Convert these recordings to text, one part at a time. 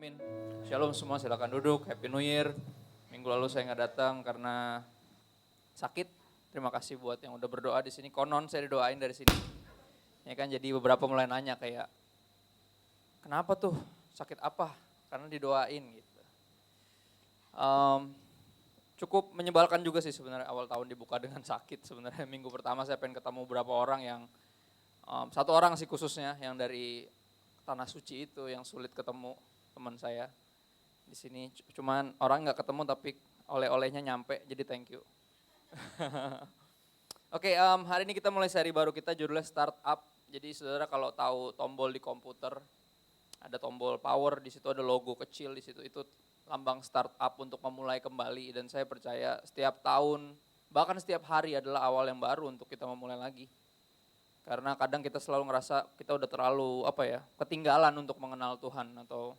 Amin. Shalom semua, silakan duduk. Happy New Year. Minggu lalu saya nggak datang karena sakit. Terima kasih buat yang udah berdoa di sini. Konon saya didoain dari sini. Ya kan, jadi beberapa mulai nanya kayak, kenapa tuh? Sakit apa? Karena didoain gitu. Cukup menyebalkan juga sih sebenarnya awal tahun dibuka dengan sakit. Sebenarnya minggu pertama saya pengen ketemu beberapa orang yang, satu orang sih khususnya yang dari Tanah Suci itu yang sulit ketemu, teman saya di sini. Cuman orang nggak ketemu tapi oleh-olehnya nyampe, jadi thank you. Oke, hari ini kita mulai seri baru kita judulnya Startup. Jadi saudara kalau tahu tombol di komputer, ada tombol power, di situ ada logo kecil di situ, itu lambang startup untuk memulai kembali. Dan saya percaya setiap tahun, bahkan setiap hari adalah awal yang baru untuk kita memulai lagi. Karena kadang kita selalu ngerasa kita udah terlalu ketinggalan untuk mengenal Tuhan atau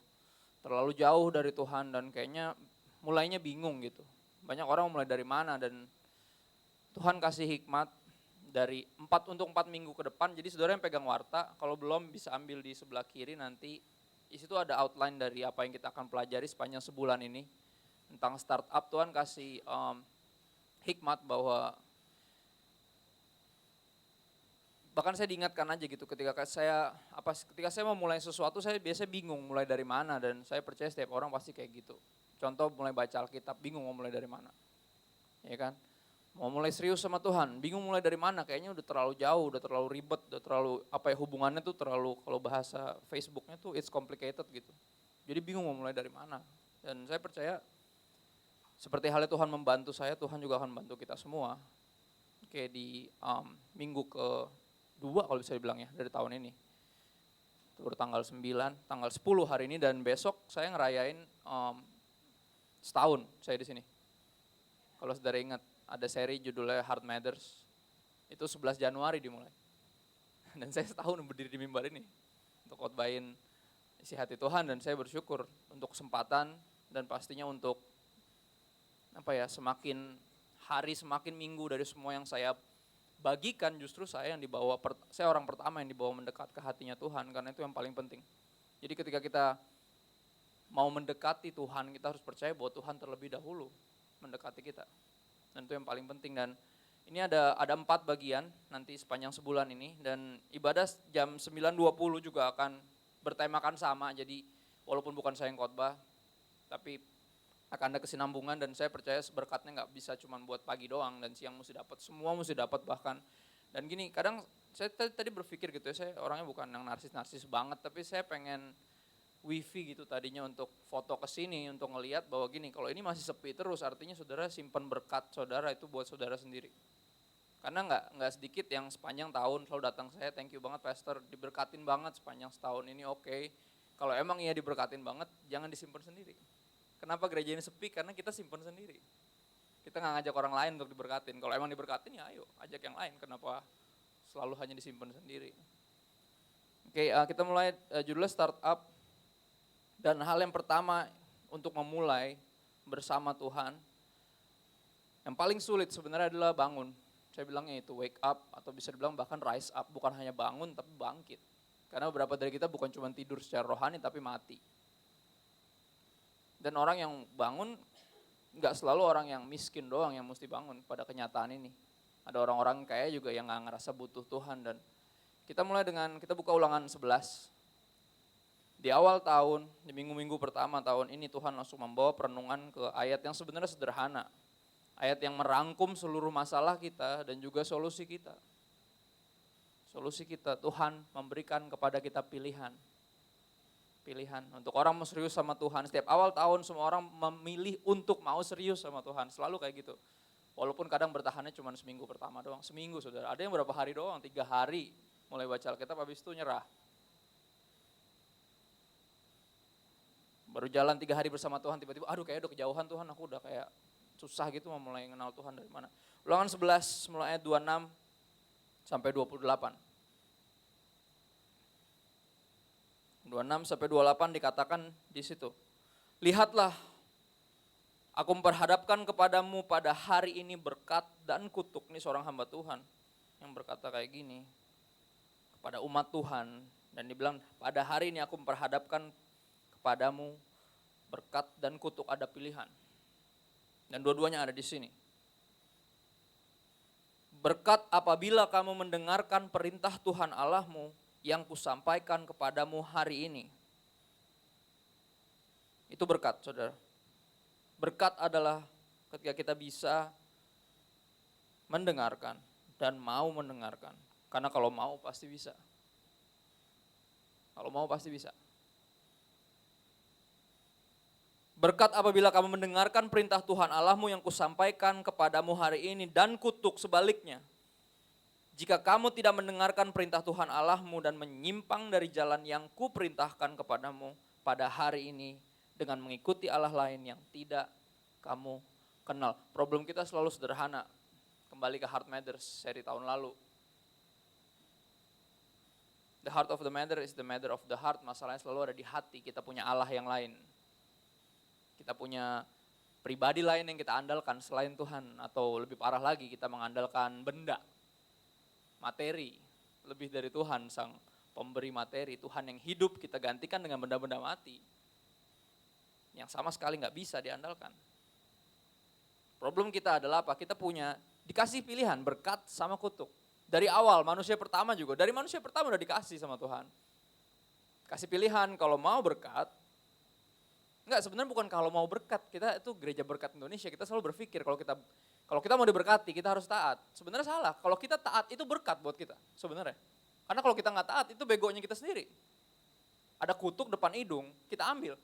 terlalu jauh dari Tuhan dan kayaknya mulainya bingung gitu. Banyak orang mulai dari mana dan Tuhan kasih hikmat dari 4 minggu ke depan. Jadi saudara yang pegang warta, kalau belum bisa ambil di sebelah kiri nanti. Di situ ada outline dari apa yang kita akan pelajari sepanjang sebulan ini. Tentang startup, Tuhan kasih hikmat bahwa bahkan saya diingatkan aja gitu ketika saya mau mulai sesuatu saya biasa bingung mulai dari mana, dan saya percaya setiap orang pasti kayak gitu. Contoh mulai baca Alkitab, bingung mau mulai dari mana. Ya kan? Mau mulai serius sama Tuhan, bingung mulai dari mana, kayaknya udah terlalu jauh, udah terlalu ribet, udah terlalu hubungannya tuh terlalu, kalau bahasa Facebooknya tuh it's complicated gitu. Jadi bingung mau mulai dari mana. Dan saya percaya seperti halnya Tuhan membantu saya, Tuhan juga akan membantu kita semua. Kayak di minggu kedua kalau bisa dibilang ya dari tahun ini. Baru tanggal 9, tanggal 10 hari ini, dan besok saya ngerayain setahun saya di sini. Kalau saudara ingat, ada seri judulnya Heart Matters. Itu 11 Januari dimulai. Dan saya setahun berdiri di mimbar ini untuk khotbahin isi hati Tuhan, dan saya bersyukur untuk kesempatan dan pastinya untuk semakin hari semakin minggu dari semua yang saya bagikan, justru saya orang pertama yang dibawa mendekat ke hatinya Tuhan, karena itu yang paling penting. Jadi ketika kita mau mendekati Tuhan, kita harus percaya bahwa Tuhan terlebih dahulu mendekati kita. Dan itu yang paling penting. Dan ini ada 4 bagian nanti sepanjang sebulan ini, dan ibadah jam 9.20 juga akan bertemakan sama. Jadi walaupun bukan saya yang khotbah, tapi akan ada kesinambungan, dan saya percaya berkatnya nggak bisa cuma buat pagi doang dan siang mesti dapat, semua mesti dapat bahkan. Dan gini, kadang saya tadi berpikir gitu ya, saya orangnya bukan yang narsis banget, tapi saya pengen wifi gitu tadinya untuk foto ke sini, untuk ngelihat bahwa gini, kalau ini masih sepi terus artinya saudara simpan berkat saudara itu buat saudara sendiri. Karena nggak sedikit yang sepanjang tahun selalu datang, saya thank you banget pastor, diberkatin banget sepanjang setahun ini. Oke. Kalau emang iya diberkatin banget, jangan disimpan sendiri. Kenapa gereja ini sepi? Karena kita simpan sendiri. Kita nggak ngajak orang lain untuk diberkatin. Kalau emang diberkatin ya ayo ajak yang lain. Kenapa selalu hanya disimpan sendiri? Oke, kita mulai judulnya startup. Dan hal yang pertama untuk memulai bersama Tuhan, yang paling sulit sebenarnya adalah bangun. Saya bilangnya itu wake up, atau bisa dibilang bahkan rise up. Bukan hanya bangun tapi bangkit. Karena beberapa dari kita bukan cuma tidur secara rohani tapi mati. Dan orang yang bangun nggak selalu orang yang miskin doang yang mesti bangun pada kenyataan ini. Ada orang-orang kaya juga yang nggak ngerasa butuh Tuhan. Dan kita mulai dengan, kita buka Ulangan 11. Di awal tahun, di minggu-minggu pertama tahun ini, Tuhan langsung membawa perenungan ke ayat yang sebenarnya sederhana. Ayat yang merangkum seluruh masalah kita dan juga solusi kita. Solusi kita, Tuhan memberikan kepada kita pilihan. Pilihan untuk orang mau serius sama Tuhan. Setiap awal tahun semua orang memilih untuk mau serius sama Tuhan. Selalu kayak gitu. Walaupun kadang bertahannya cuma seminggu pertama doang. Seminggu saudara, ada yang berapa hari doang, 3 hari mulai baca Alkitab, habis itu nyerah. Baru jalan 3 hari bersama Tuhan, tiba-tiba aduh kayak udah kejauhan Tuhan, aku udah kayak susah gitu mau mulai kenal Tuhan dari mana. Ulangan 11 mulai ayat 26 sampai 28. 26 sampai 28 dikatakan di situ. Lihatlah, aku memperhadapkan kepadamu pada hari ini berkat dan kutuk. Ini seorang hamba Tuhan yang berkata kayak gini kepada umat Tuhan. Dan dibilang pada hari ini aku memperhadapkan kepadamu Berkat dan kutuk ada pilihan. Dan dua-duanya ada di sini. Berkat apabila kamu mendengarkan perintah Tuhan Allahmu yang kusampaikan kepadamu hari ini. Itu berkat, saudara. Berkat adalah ketika kita bisa mendengarkan dan mau mendengarkan. Karena kalau mau pasti bisa. Kalau mau pasti bisa. Berkat apabila kamu mendengarkan perintah Tuhan Allahmu yang kusampaikan kepadamu hari ini, dan kutuk sebaliknya. Jika kamu tidak mendengarkan perintah Tuhan Allahmu dan menyimpang dari jalan yang kuperintahkan kepadamu pada hari ini dengan mengikuti Allah lain yang tidak kamu kenal. Problem kita selalu sederhana. Kembali ke Heart Matters seri tahun lalu. The heart of the matter is the matter of the heart. Masalahnya selalu ada di hati. Kita punya Allah yang lain. Kita punya pribadi lain yang kita andalkan selain Tuhan. Atau lebih parah lagi, kita mengandalkan benda, materi. Lebih dari Tuhan, sang pemberi materi. Tuhan yang hidup kita gantikan dengan benda-benda mati. Yang sama sekali gak bisa diandalkan. Problem kita adalah apa? Kita dikasih pilihan berkat sama kutuk. Dari awal manusia pertama juga, dari manusia pertama udah dikasih sama Tuhan. Kasih pilihan kalau mau berkat. Enggak, sebenarnya bukan kalau mau berkat, kita itu gereja berkat Indonesia, kita selalu berpikir kalau kita mau diberkati, kita harus taat. Sebenarnya salah, kalau kita taat itu berkat buat kita sebenarnya. Karena kalau kita nggak taat itu begonya kita sendiri. Ada kutuk depan hidung, kita ambil.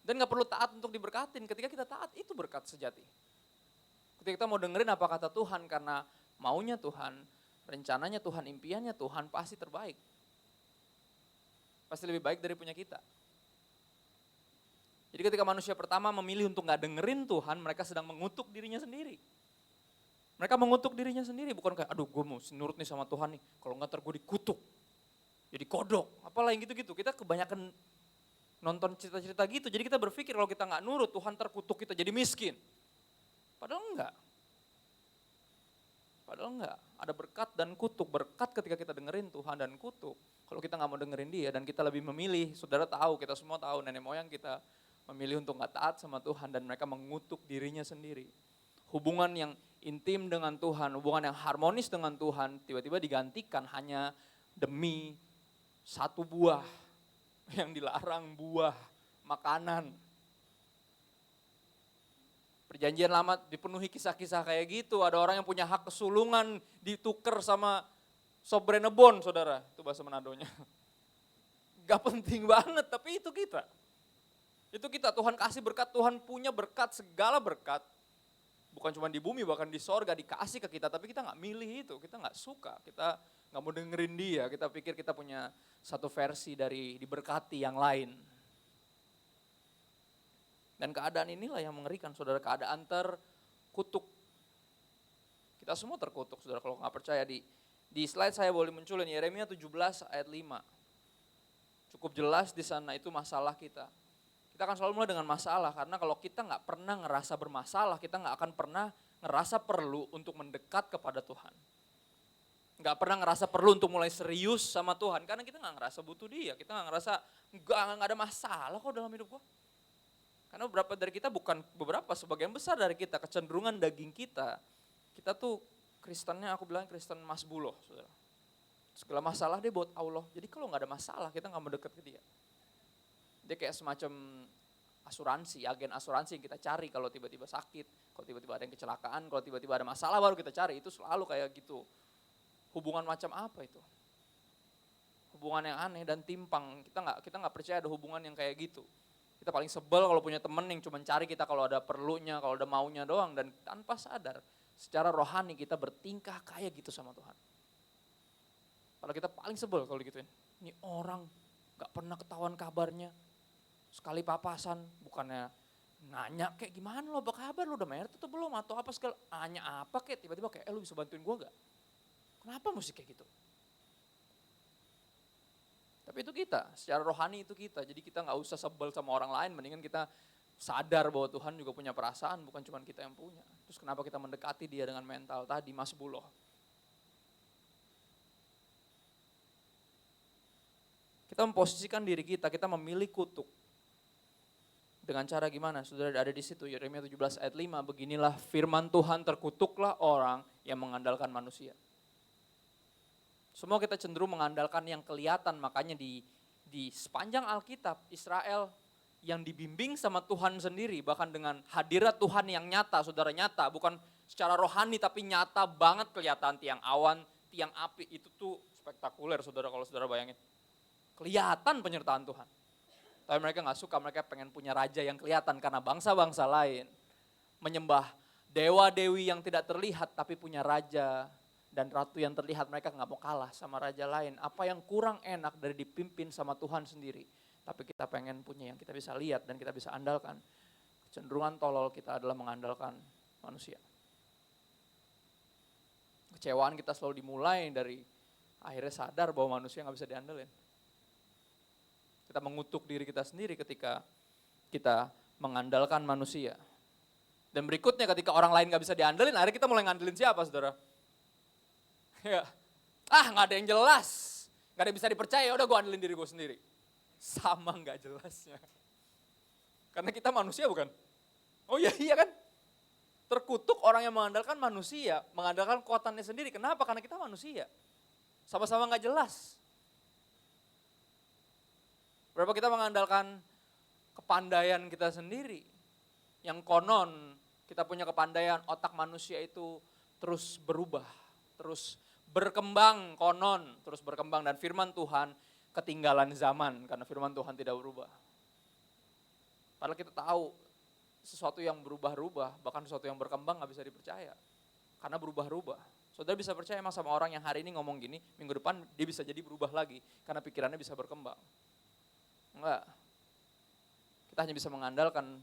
Dan nggak perlu taat untuk diberkatin, ketika kita taat itu berkat sejati. Ketika kita mau dengerin apa kata Tuhan karena maunya Tuhan, rencananya Tuhan, impiannya Tuhan pasti terbaik. Pasti lebih baik dari punya kita. Jadi ketika manusia pertama memilih untuk gak dengerin Tuhan, mereka sedang mengutuk dirinya sendiri. Mereka mengutuk dirinya sendiri, bukan kayak, aduh gue mau nurut nih sama Tuhan nih, kalau gak ntar gue dikutuk, jadi kodok, apalah yang gitu-gitu. Kita kebanyakan nonton cerita-cerita gitu, jadi kita berpikir kalau kita gak nurut, Tuhan terkutuk kita jadi miskin. Padahal enggak. Ada berkat dan kutuk. Berkat ketika kita dengerin Tuhan, dan kutuk kalau kita gak mau dengerin dia dan kita lebih memilih. Saudara tahu, kita semua tahu, nenek moyang kita memilih untuk gak taat sama Tuhan dan mereka mengutuk dirinya sendiri. Hubungan yang intim dengan Tuhan, hubungan yang harmonis dengan Tuhan tiba-tiba digantikan hanya demi satu buah yang dilarang, buah makanan. Perjanjian lama dipenuhi kisah-kisah kayak gitu, ada orang yang punya hak kesulungan ditukar sama sobrenebon, saudara, itu bahasa Manadonya. Gak penting banget, tapi itu kita. Itu kita, Tuhan kasih berkat, Tuhan punya berkat, segala berkat. Bukan cuma di bumi, bahkan di sorga dikasih ke kita, tapi kita gak milih itu, kita gak suka, kita gak mau dengerin dia, kita pikir kita punya satu versi dari diberkati yang lain. Dan keadaan inilah yang mengerikan, saudara, keadaan terkutuk. Kita semua terkutuk, saudara, kalau gak percaya di slide saya boleh munculin Yeremia 17 ayat 5. Cukup jelas di sana itu masalah kita. Kita akan selalu mulai dengan masalah, karena kalau kita gak pernah ngerasa bermasalah, kita gak akan pernah ngerasa perlu untuk mendekat kepada Tuhan. Gak pernah ngerasa perlu untuk mulai serius sama Tuhan, karena kita gak ngerasa butuh dia, kita gak ngerasa gak ada masalah kok dalam hidup gua. Karena beberapa dari kita, sebagian besar dari kita, kecenderungan daging kita tuh Kristennya, aku bilang Kristen masbuloh, saudara. Segala masalah dia buat Allah, jadi kalau gak ada masalah kita gak mendekat ke dia. Dia kayak semacam asuransi, agen asuransi yang kita cari kalau tiba-tiba sakit, kalau tiba-tiba ada yang kecelakaan, kalau tiba-tiba ada masalah baru kita cari, itu selalu kayak gitu. Hubungan macam apa itu? Hubungan yang aneh dan timpang, kita nggak percaya ada hubungan yang kayak gitu. Kita paling sebel kalau punya temen yang cuma cari kita kalau ada perlunya, kalau ada maunya doang, dan tanpa sadar secara rohani kita bertingkah kayak gitu sama Tuhan. Padahal kita paling sebel kalau digituin. Ini orang gak pernah ketahuan kabarnya, sekali papasan, bukannya nanya kayak gimana lo, apa kabar, lo udah married atau belum, atau apa segala, nanya apa kayak tiba-tiba kayak lo bisa bantuin gue gak? Kenapa mesti kayak gitu? Tapi itu kita, secara rohani itu kita, jadi kita gak usah sebel sama orang lain, mendingan kita sadar bahwa Tuhan juga punya perasaan, bukan cuma kita yang punya. Terus kenapa kita mendekati dia dengan mental tadi, masbuloh. Kita memposisikan diri kita memilih kutuk. Dengan cara gimana? Sudah ada di situ, Yeremia 17 ayat 5, beginilah firman Tuhan, terkutuklah orang yang mengandalkan manusia. Semua kita cenderung mengandalkan yang kelihatan, makanya di sepanjang Alkitab, Israel yang dibimbing sama Tuhan sendiri, bahkan dengan hadirat Tuhan yang nyata, saudara, nyata, bukan secara rohani tapi nyata banget kelihatan, tiang awan, tiang api, itu tuh spektakuler saudara, kalau saudara bayangin. Kelihatan penyertaan Tuhan. Tapi mereka gak suka, mereka pengen punya raja yang kelihatan karena bangsa-bangsa lain menyembah dewa-dewi yang tidak terlihat tapi punya raja dan ratu yang terlihat, mereka gak mau kalah sama raja lain. Apa yang kurang enak dari dipimpin sama Tuhan sendiri, tapi kita pengen punya yang kita bisa lihat dan kita bisa andalkan. Kecenderungan tolol kita adalah mengandalkan manusia. Kecewaan kita selalu dimulai dari akhirnya sadar bahwa manusia gak bisa diandelin. Kita mengutuk diri kita sendiri ketika kita mengandalkan manusia. Dan berikutnya ketika orang lain gak bisa diandelin, akhirnya kita mulai ngandelin siapa, saudara? Ya, gak ada yang jelas, gak ada yang bisa dipercaya, udah gue andelin diri gue sendiri. Sama gak jelasnya. Karena kita manusia bukan? Oh iya kan? Terkutuk orang yang mengandalkan manusia, mengandalkan kekuatannya sendiri. Kenapa? Karena kita manusia. Sama-sama gak jelas. Berapa kita mengandalkan kepandaian kita sendiri. Yang konon kita punya kepandaian, otak manusia itu terus berubah, terus berkembang, konon terus berkembang. Dan firman Tuhan ketinggalan zaman karena firman Tuhan tidak berubah. Padahal kita tahu sesuatu yang berubah-ubah, bahkan sesuatu yang berkembang gak bisa dipercaya. Karena berubah-ubah. Saudara bisa percaya emang sama orang yang hari ini ngomong gini, minggu depan dia bisa jadi berubah lagi. Karena pikirannya bisa berkembang. Enggak. Kita hanya bisa mengandalkan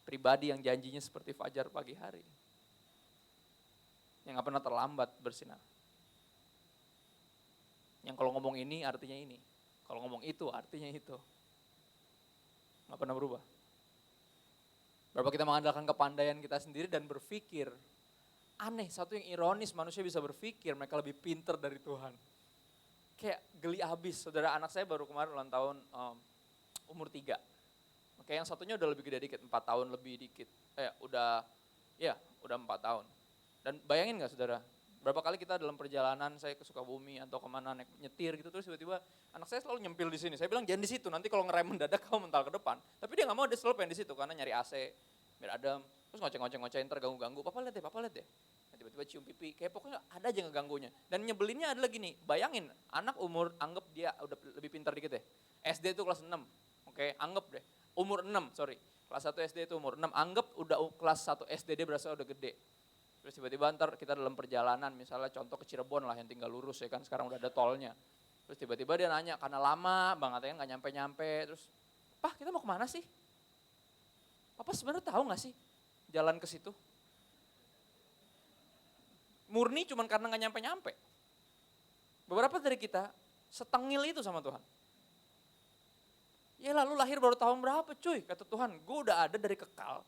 pribadi yang janjinya seperti fajar pagi hari. Yang gak pernah terlambat bersinar. Yang kalau ngomong ini artinya ini. Kalau ngomong itu artinya itu. Gak pernah berubah. Berapa kita mengandalkan kepandaian kita sendiri dan berpikir. Aneh, satu yang ironis, manusia bisa berpikir mereka lebih pinter dari Tuhan. Kayak geli abis, saudara, anak saya baru kemarin ulang tahun umur 3. Oke, yang satunya udah lebih gede dikit, 4 tahun lebih dikit. Udah 4 tahun. Dan bayangin gak saudara, berapa kali kita dalam perjalanan, saya ke Sukabumi atau kemana naik nyetir gitu, terus tiba-tiba anak saya selalu nyempil di sini. Saya bilang jangan di situ, nanti kalau ngerem mendadak kamu mental ke depan. Tapi dia gak mau, dia selalu pengen di situ karena nyari AC, biar adem. Terus ngoceng-ngocehin, terganggu-ganggu, papa lihat deh. Tiba-tiba cium pipi, kayak pokoknya ada aja ngeganggunya. Dan nyebelinnya adalah gini, bayangin anak umur, anggap dia udah lebih pintar dikit deh. SD itu kelas 6, oke, anggap deh. Kelas 1 SD itu umur 6, anggap udah kelas 1 SD dia berasa udah gede. Terus tiba-tiba ntar kita dalam perjalanan, misalnya contoh ke Cirebon lah yang tinggal lurus ya kan, sekarang udah ada tolnya. Terus tiba-tiba dia nanya, karena lama banget ya gak nyampe-nyampe, terus, "Pak, kita mau kemana sih? Papa sebenarnya tahu gak sih jalan ke situ?" Murni cuman karena gak nyampe-nyampe. Beberapa dari kita setengil itu sama Tuhan. Ya lalu lahir baru tahun berapa cuy, kata Tuhan, gue udah ada dari kekal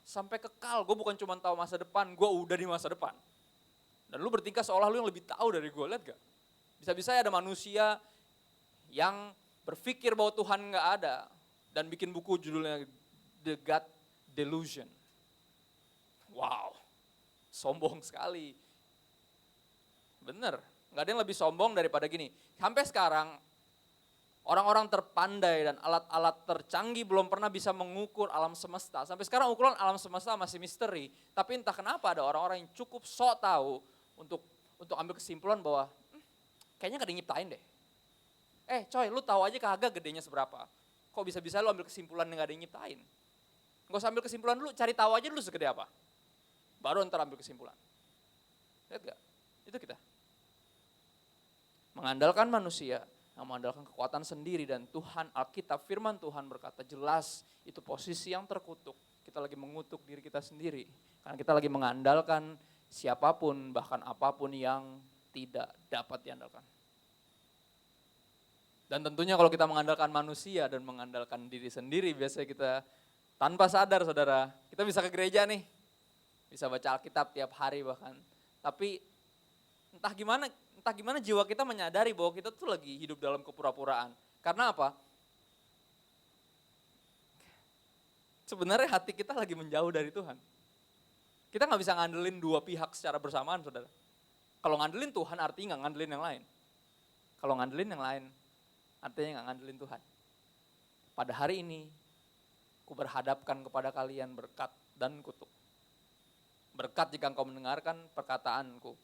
sampai kekal, gue bukan cuma tahu masa depan, gue udah di masa depan. Dan lu bertingkah seolah lu yang lebih tahu dari gue, lihat gak? Bisa-bisa ada manusia yang berpikir bahwa Tuhan gak ada dan bikin buku judulnya The God Delusion. Wow, sombong sekali. Bener, gak ada yang lebih sombong daripada gini. Sampai sekarang orang-orang terpandai dan alat-alat tercanggih belum pernah bisa mengukur alam semesta. Sampai sekarang ukuran alam semesta masih misteri. Tapi entah kenapa ada orang-orang yang cukup sok tahu untuk ambil kesimpulan bahwa kayaknya gak ada yang nyiptain deh. Coy, lu tahu aja kagak gedenya seberapa. Kok bisa-bisa lu ambil kesimpulan yang gak ada yang nyiptain? Gak usah ambil kesimpulan dulu, cari tahu aja dulu segede apa. Baru ntar ambil kesimpulan. Lihat gak? Itu kita. Mengandalkan manusia, mengandalkan kekuatan sendiri, dan Tuhan, Alkitab, firman Tuhan berkata jelas itu posisi yang terkutuk. Kita lagi mengutuk diri kita sendiri. Karena kita lagi mengandalkan siapapun, bahkan apapun yang tidak dapat diandalkan. Dan tentunya kalau kita mengandalkan manusia dan mengandalkan diri sendiri, biasanya kita tanpa sadar saudara, kita bisa ke gereja nih, bisa baca Alkitab tiap hari bahkan. Tapi entah gimana jiwa kita menyadari bahwa kita tuh lagi hidup dalam kepura-puraan. Karena apa? Sebenarnya hati kita lagi menjauh dari Tuhan. Kita nggak bisa ngandelin dua pihak secara bersamaan, saudara. Kalau ngandelin Tuhan artinya nggak ngandelin yang lain. Kalau ngandelin yang lain artinya nggak ngandelin Tuhan. Pada hari ini, ku berhadapkan kepada kalian berkat dan kutuk. Berkat jika engkau mendengarkan perkataanku,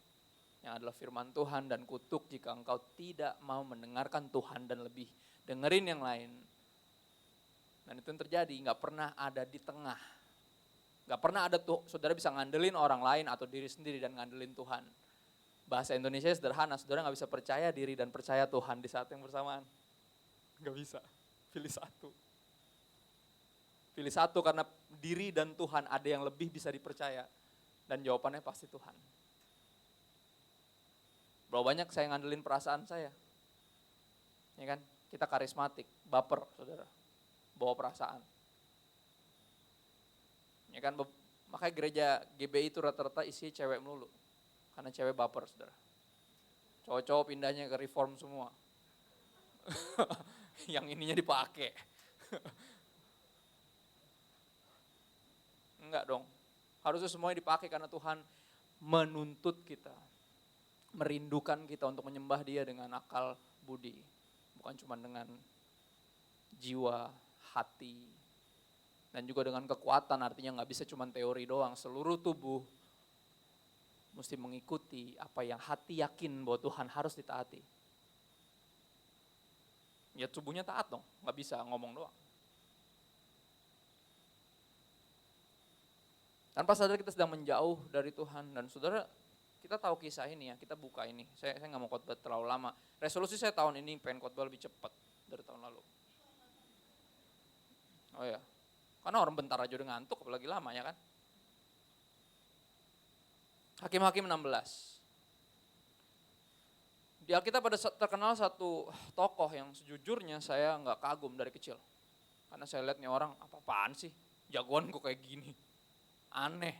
yang adalah firman Tuhan, dan kutuk jika engkau tidak mau mendengarkan Tuhan dan lebih dengerin yang lain. Dan itu yang terjadi, gak pernah ada di tengah. Gak pernah ada tuh, saudara bisa ngandelin orang lain atau diri sendiri dan ngandelin Tuhan. Bahasa Indonesia sederhana, saudara gak bisa percaya diri dan percaya Tuhan di saat yang bersamaan. Gak bisa, pilih satu. Pilih satu karena diri dan Tuhan ada yang lebih bisa dipercaya. Dan jawabannya pasti Tuhan. Berapa banyak saya ngandelin perasaan saya. Ya kan, kita karismatik, baper saudara. Bawa perasaan. Ya kan, makanya gereja GBI itu rata-rata isi cewek melulu. Karena cewek baper, saudara. Cowok-cowok pindahnya ke reform semua. Yang ininya dipakai. Enggak dong. Harusnya semuanya dipakai karena Tuhan menuntut kita. Merindukan kita untuk menyembah Dia dengan akal budi. Bukan cuma dengan jiwa, hati, dan juga dengan kekuatan, artinya nggak bisa cuma teori doang. Seluruh tubuh mesti mengikuti apa yang hati yakin bahwa Tuhan harus ditaati. Ya tubuhnya taat dong, nggak bisa ngomong doang. Tanpa sadar kita sedang menjauh dari Tuhan. Dan saudara, kita tahu kisah ini ya, kita buka ini. Saya nggak mau khotbah terlalu lama. Resolusi saya tahun ini pengen khotbah lebih cepat dari tahun lalu. Oh ya, karena orang bentar aja udah ngantuk, apalagi lama ya kan. Hakim-Hakim 16. Di Alkitab ada terkenal satu tokoh yang sejujurnya saya nggak kagum dari kecil. Karena saya lihat nih orang, apa-apaan sih, jagoan kok kayak gini. Aneh.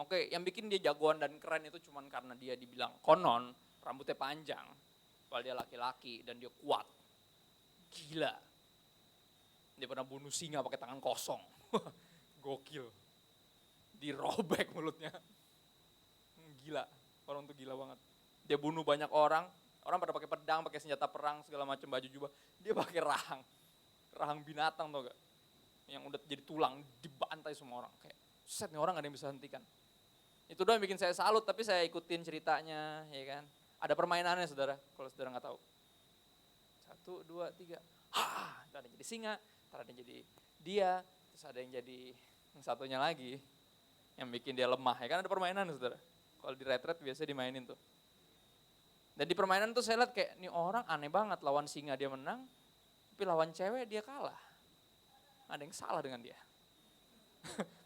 Oke, yang bikin dia jagoan dan keren itu cuman karena dia dibilang konon, rambutnya panjang. Padahal dia laki-laki dan dia kuat. Gila. Dia pernah bunuh singa pakai tangan kosong. Gokil. Dirobek mulutnya. Gila, orang tuh gila banget. Dia bunuh banyak orang pada pakai pedang, pakai senjata perang, segala macam baju jubah. Dia pakai rahang binatang tau gak? Yang udah jadi tulang, dibantai semua orang. Kayak, set nih orang gak ada yang bisa hentikan. Itu doang yang bikin saya salut, tapi saya ikutin ceritanya, ya kan. Ada permainannya saudara, kalau saudara gak tahu. 1, 2, 3, ada yang jadi singa, ada yang jadi dia, terus ada yang jadi yang satunya lagi, yang bikin dia lemah, ya kan ada permainan saudara. Kalau di retret biasanya dimainin tuh. Dan di permainan tuh saya lihat kayak, nih orang aneh banget, lawan singa dia menang, tapi lawan cewek dia kalah. Ada yang salah dengan dia.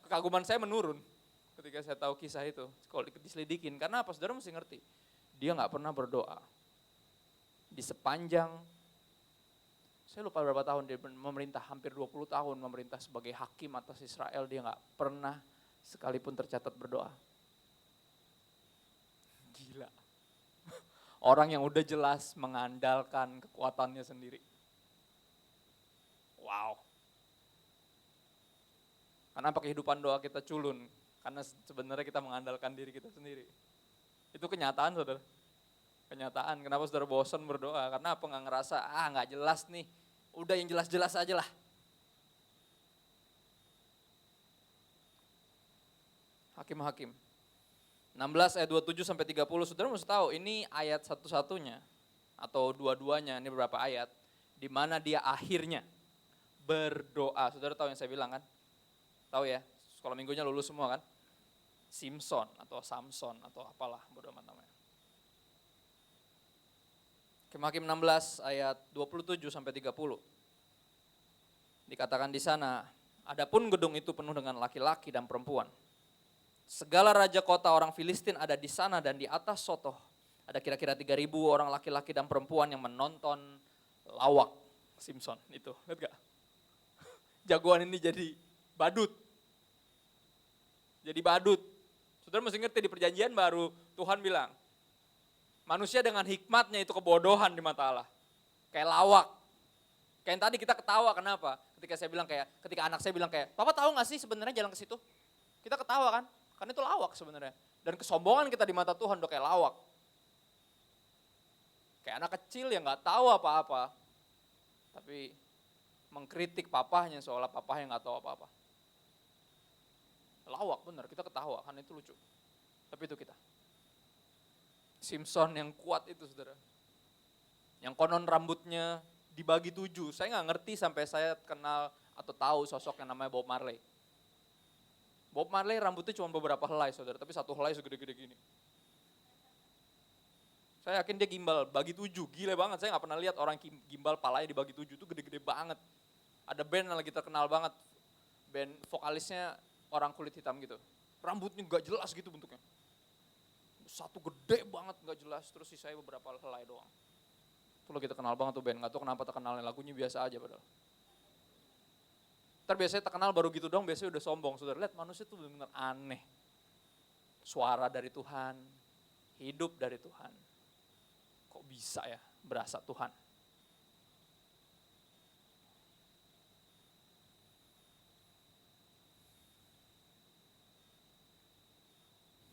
Kekaguman saya menurun ketika saya tahu kisah itu, kalau diselidikin. Karena apa? Saudara mesti ngerti, dia gak pernah berdoa. Di sepanjang, saya lupa berapa tahun dia memerintah, hampir 20 tahun memerintah sebagai hakim atas Israel, dia gak pernah sekalipun tercatat berdoa. Gila. Orang yang udah jelas mengandalkan kekuatannya sendiri. Wow. Kenapa kehidupan doa kita culun? Karena sebenarnya kita mengandalkan diri kita sendiri. Itu kenyataan saudara. Kenyataan, kenapa saudara bosan berdoa? Karena apa? Nggak ngerasa, nggak jelas nih. Udah yang jelas-jelas aja lah. Hakim-Hakim 16 ayat 27 sampai 30, saudara mesti tahu ini ayat satu-satunya atau dua-duanya, ini beberapa ayat di mana dia akhirnya berdoa. Saudara tahu yang saya bilang kan? Tahu ya, sekolah minggunya lulus semua kan? Samson atau apalah, bodo amat namanya. Hakim 16 ayat 27 sampai 30. Dikatakan di sana, adapun gedung itu penuh dengan laki-laki dan perempuan. Segala raja kota orang Filistin ada di sana dan di atas Sotoh. Ada kira-kira 3.000 orang laki-laki dan perempuan yang menonton lawak Samson itu. Lihat gak? Jagoan ini jadi badut. Jadi badut. Saudara mesti ngerti di perjanjian baru Tuhan bilang, manusia dengan hikmatnya itu kebodohan di mata Allah. Kayak lawak, Kayak yang tadi kita ketawa, kenapa? Ketika anak saya bilang kayak, papa tahu gak sih sebenarnya jalan ke situ? Kita ketawa kan? Karena itu lawak sebenarnya. Dan kesombongan kita di mata Tuhan udah kayak lawak. Kayak anak kecil yang gak tahu apa-apa. Tapi mengkritik papahnya seolah papahnya gak tahu apa-apa. Lawak bener, kita ketawa karena itu lucu. Tapi itu kita. Simpson yang kuat itu saudara. Yang konon rambutnya dibagi 7. Saya gak ngerti sampai saya kenal atau tahu sosok yang namanya Bob Marley. Bob Marley rambutnya cuma beberapa helai saudara, tapi satu helai segede-gede gini. Saya yakin dia gimbal, bagi 7, gila banget. Saya gak pernah lihat orang gimbal palanya dibagi 7, itu gede-gede banget. Ada band yang lagi terkenal banget, band vokalisnya orang kulit hitam gitu. Rambutnya gak jelas gitu bentuknya. Satu gede banget gak jelas, terus sisanya beberapa helai doang. Itu lagi terkenal banget tuh band, gak tahu kenapa terkenalnya, lagunya biasa aja padahal. Ntar biasanya terkenal baru gitu dong, biasanya udah sombong. Saudara lihat manusia tuh benar-benar aneh. Suara dari Tuhan, hidup dari Tuhan. Kok bisa ya berasa Tuhan?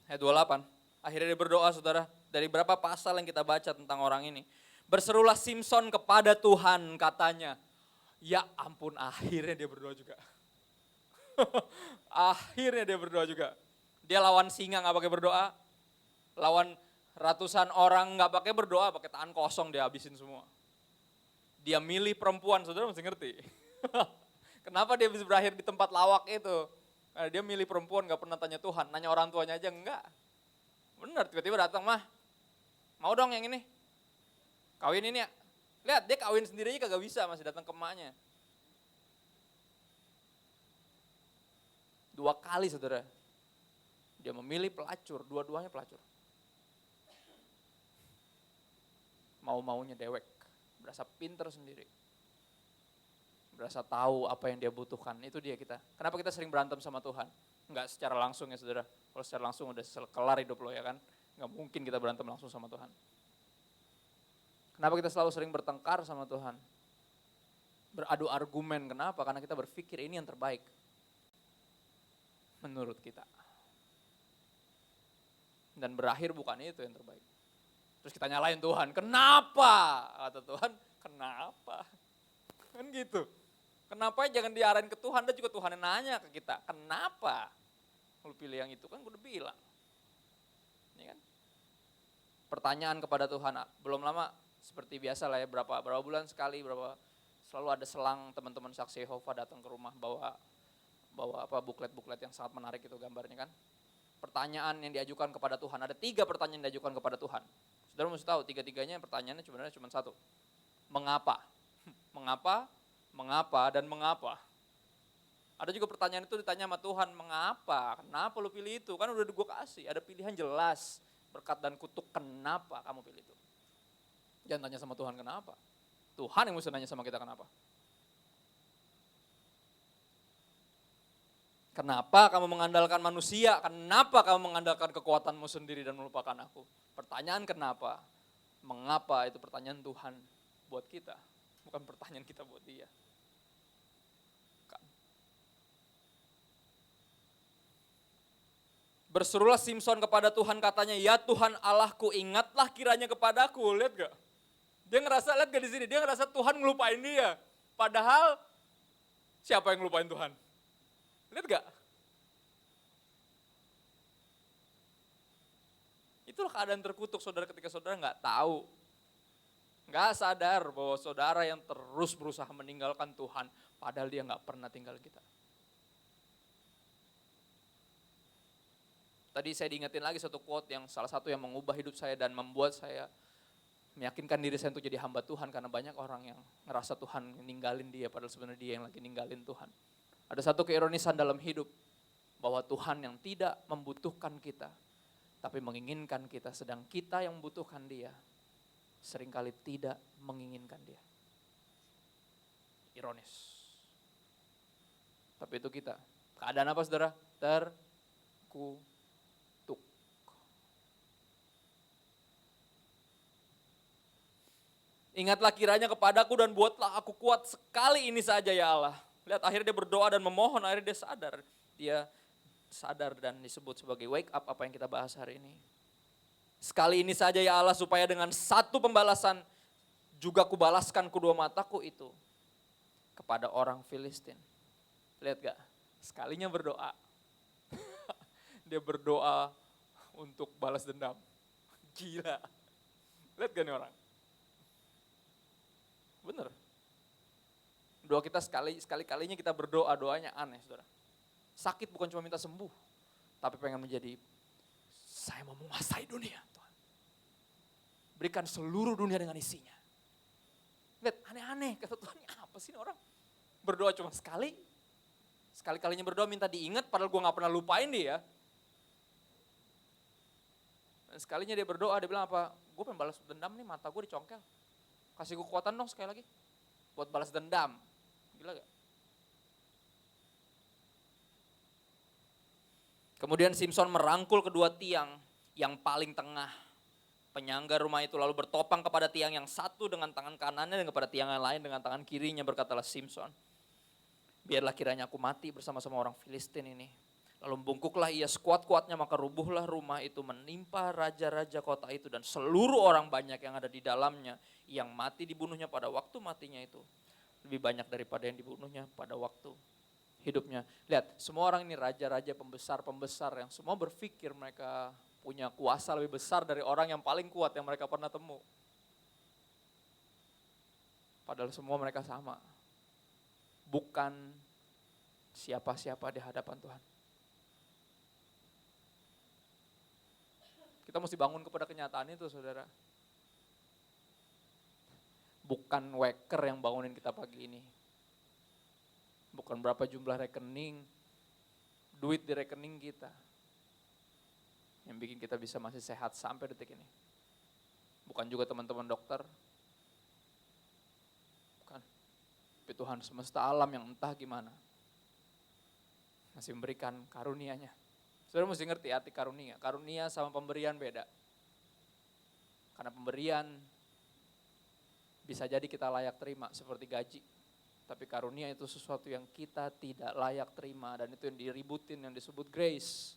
Ayat 28, akhirnya dia berdoa saudara, dari berapa pasal yang kita baca tentang orang ini. Berserulah Simpson kepada Tuhan katanya. Ya ampun, akhirnya dia berdoa juga. Akhirnya dia berdoa juga. Dia lawan singa gak pakai berdoa. Lawan ratusan orang gak pakai berdoa, pakai tangan kosong dia habisin semua. Dia milih perempuan, saudara mesti ngerti. Kenapa dia bisa berakhir di tempat lawak itu? Nah, dia milih perempuan gak pernah tanya Tuhan, nanya orang tuanya aja enggak. Benar, tiba-tiba datang, mah mau dong yang ini. Kawin ini ya. Lihat dia kawin sendiri aja kagak bisa, masih datang ke emaknya. 2 kali saudara, dia memilih pelacur, dua-duanya pelacur. Mau-maunya dewek, berasa pinter sendiri. Berasa tahu apa yang dia butuhkan, itu dia kita. Kenapa kita sering berantem sama Tuhan? Enggak secara langsung ya saudara, kalau secara langsung udah kelar hidup lo ya kan. Enggak mungkin kita berantem langsung sama Tuhan. Kenapa kita selalu sering bertengkar sama Tuhan? Beradu argumen, kenapa? Karena kita berpikir ini yang terbaik. Menurut kita. Dan berakhir bukan itu yang terbaik. Terus kita nyalain Tuhan, kenapa? Kata Tuhan, kenapa? Kan gitu. Kenapa jangan diarahin ke Tuhan, dan juga Tuhan yang nanya ke kita, kenapa? Lu pilih yang itu kan gue udah bilang. Ini kan? Pertanyaan kepada Tuhan, belum lama seperti biasa lah ya, berapa bulan sekali, selalu ada selang teman-teman saksi Yehova datang ke rumah bawa buklet-buklet yang sangat menarik itu gambarnya kan. Pertanyaan yang diajukan kepada Tuhan, ada 3 pertanyaan yang diajukan kepada Tuhan. Saudara mesti tahu, 3-tiganya pertanyaannya sebenarnya cuma 1. Mengapa? Mengapa? Mengapa? Dan mengapa? Ada juga pertanyaan itu ditanya sama Tuhan, mengapa? Kenapa lu pilih itu? Kan udah gue kasih, ada pilihan jelas, berkat dan kutuk, kenapa kamu pilih itu? Jangan tanya sama Tuhan kenapa. Tuhan yang mesti nanya sama kita kenapa. Kenapa kamu mengandalkan manusia? Kenapa kamu mengandalkan kekuatanmu sendiri dan melupakan aku? Pertanyaan kenapa? Mengapa itu pertanyaan Tuhan buat kita. Bukan pertanyaan kita buat dia. Berserulah Simpson kepada Tuhan katanya, ya Tuhan Allahku ingatlah kiranya kepadaku. Lihat gak? Dia ngerasa, lihat gak di sini? Dia ngerasa Tuhan ngelupain dia. Padahal siapa yang ngelupain Tuhan? Lihat gak? Itulah keadaan terkutuk saudara ketika saudara gak tahu. Gak sadar bahwa saudara yang terus berusaha meninggalkan Tuhan. Padahal dia gak pernah tinggal kita. Tadi saya diingetin lagi satu quote yang salah satu yang mengubah hidup saya dan membuat saya meyakinkan diri saya untuk jadi hamba Tuhan. Karena banyak orang yang ngerasa Tuhan ninggalin dia padahal sebenarnya dia yang lagi ninggalin Tuhan. Ada satu keironisan dalam hidup bahwa Tuhan yang tidak membutuhkan kita tapi menginginkan kita, sedang kita yang membutuhkan dia seringkali tidak menginginkan dia. Ironis. Tapi itu kita. Keadaan apa saudara? Terkutuk. Ingatlah kiranya kepadaku dan buatlah aku kuat sekali ini saja ya Allah. Lihat akhirnya dia berdoa dan memohon, akhirnya dia sadar. Dia sadar dan disebut sebagai wake up apa yang kita bahas hari ini. Sekali ini saja ya Allah supaya dengan satu pembalasan juga kubalaskan kedua mataku itu kepada orang Filistin. Lihat gak? Sekalinya berdoa. Dia berdoa untuk balas dendam. Gila. Lihat gak nih orang? Bener. Doa kita sekali-kalinya kita berdoa, doanya aneh saudara. Sakit bukan cuma minta sembuh, tapi pengen menjadi, saya mau menguasai dunia Tuhan. Berikan seluruh dunia dengan isinya. Lihat aneh-aneh, kata Tuhan apa sih orang? Berdoa cuma sekali, sekali-kalinya berdoa minta diingat padahal gue gak pernah lupain dia. Dan sekalinya dia berdoa, dia bilang apa? Gue pengen balas dendam nih, mata gue dicongkel. Kasih gue kekuatan dong sekali lagi, buat balas dendam. Gila gak? Kemudian Simson merangkul kedua tiang yang paling tengah. Penyangga rumah itu lalu bertopang kepada tiang yang satu dengan tangan kanannya dan kepada tiang yang lain dengan tangan kirinya, berkatalah Simson, biarlah kiranya aku mati bersama-sama orang Filistin ini. Lalu membungkuklah ia sekuat-kuatnya, maka rubuhlah rumah itu menimpa raja-raja kota itu dan seluruh orang banyak yang ada di dalamnya. Yang mati dibunuhnya pada waktu matinya itu lebih banyak daripada yang dibunuhnya pada waktu hidupnya. Lihat, semua orang ini raja-raja, pembesar-pembesar yang semua berpikir mereka punya kuasa lebih besar dari orang yang paling kuat yang mereka pernah temu. Padahal semua mereka sama. Bukan siapa-siapa di hadapan Tuhan. Kita mesti bangun kepada kenyataan itu saudara. Bukan waker yang bangunin kita pagi ini. Bukan berapa jumlah rekening, duit di rekening kita. Yang bikin kita bisa masih sehat sampai detik ini. Bukan juga teman-teman dokter. Bukan. Tapi Tuhan semesta alam yang entah gimana. Masih memberikan karunia-Nya. Saudara mesti ngerti arti karunia. Karunia sama pemberian beda. Karena pemberian bisa jadi kita layak terima seperti gaji. Tapi karunia itu sesuatu yang kita tidak layak terima. Dan itu yang diributin, yang disebut grace.